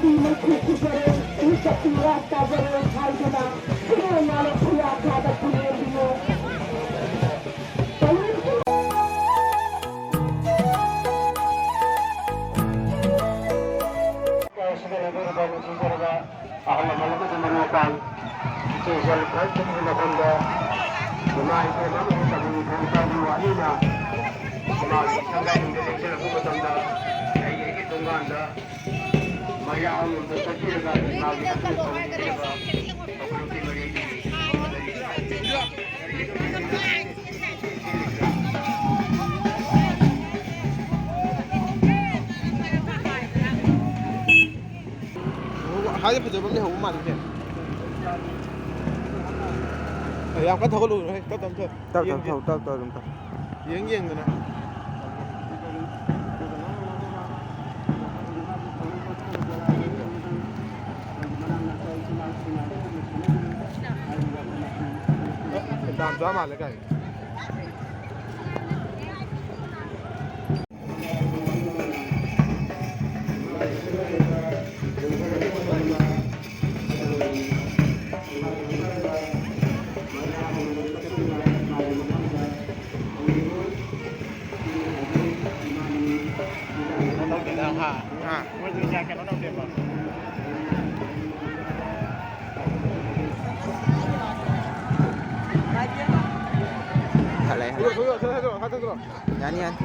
Hai phải giờ vẫn đi hậu màn kìa. Em có thấu luôn rồi, tao thôi. Tao đúng không? Giếng rồi nè. Đàn gió mà lại cái. Halay. 들어. Yan.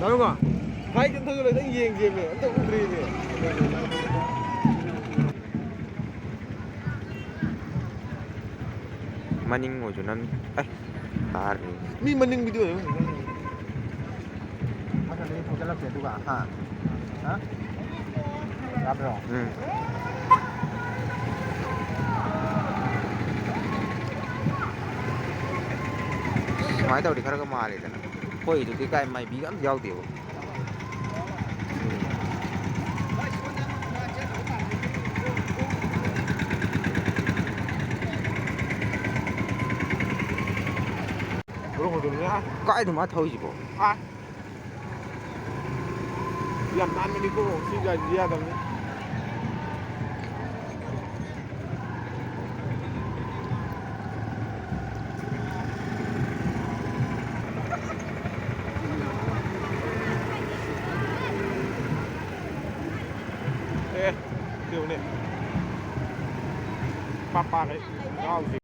나영아, 가이드 터져라. 이행기에. 안돼 우드리네. Maning mo junan. Ay, tari. 미 만능 비디오요. Masa ini mau jalan dia juga, ha? Hah? Apa? Mai tao đi khara cái mali đó. Koi itu cái mai bi am jauh dia. 그런 거 좋냐? Cái mà thôi gì bộ. 아. làm ăn mới đi cô xin ra gì ra đâu nhé. Ê, kiểu này ba cái cao gì.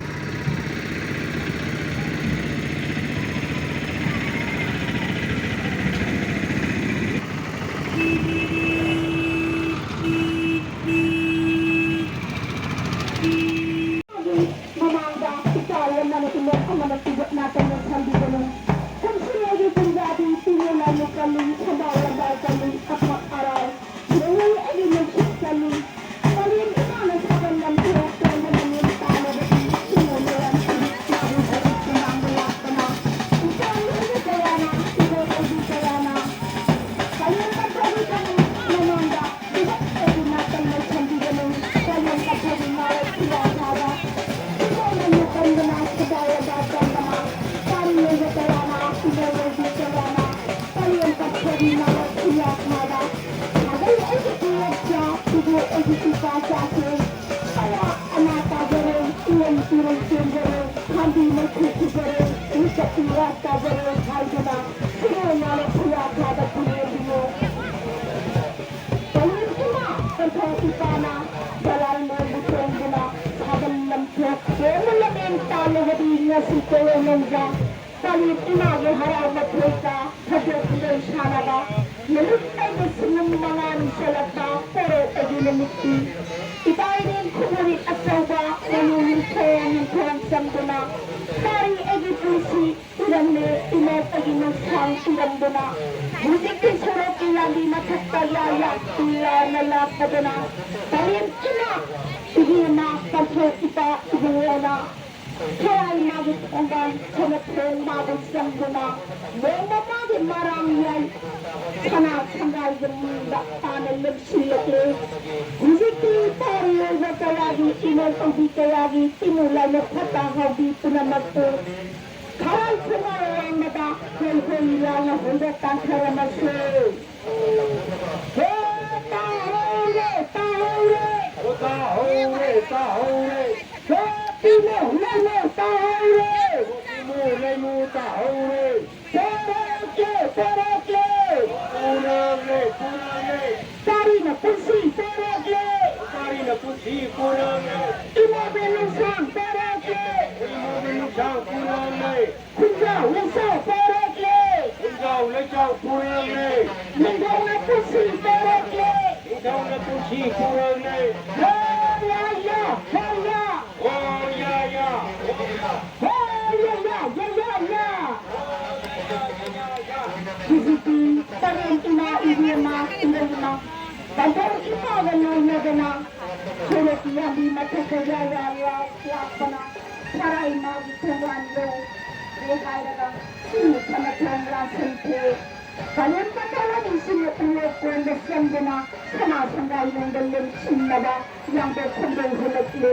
Kalian katakan di sini pulau kuenda sendena sama sanggai nenggelim sinnada yang berkembang hulekle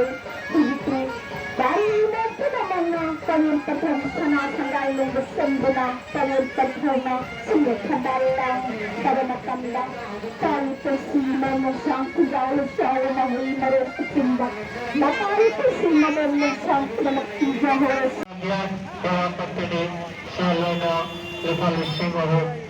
begitu dari nanti namanya kalian katakan sana sanggai nenggelim sendena kalian katakan sini kandalang pada makanda kali persima musang kujau jauh mahli merek ketimbang matahari persima musang kujau harus Salona Evaluation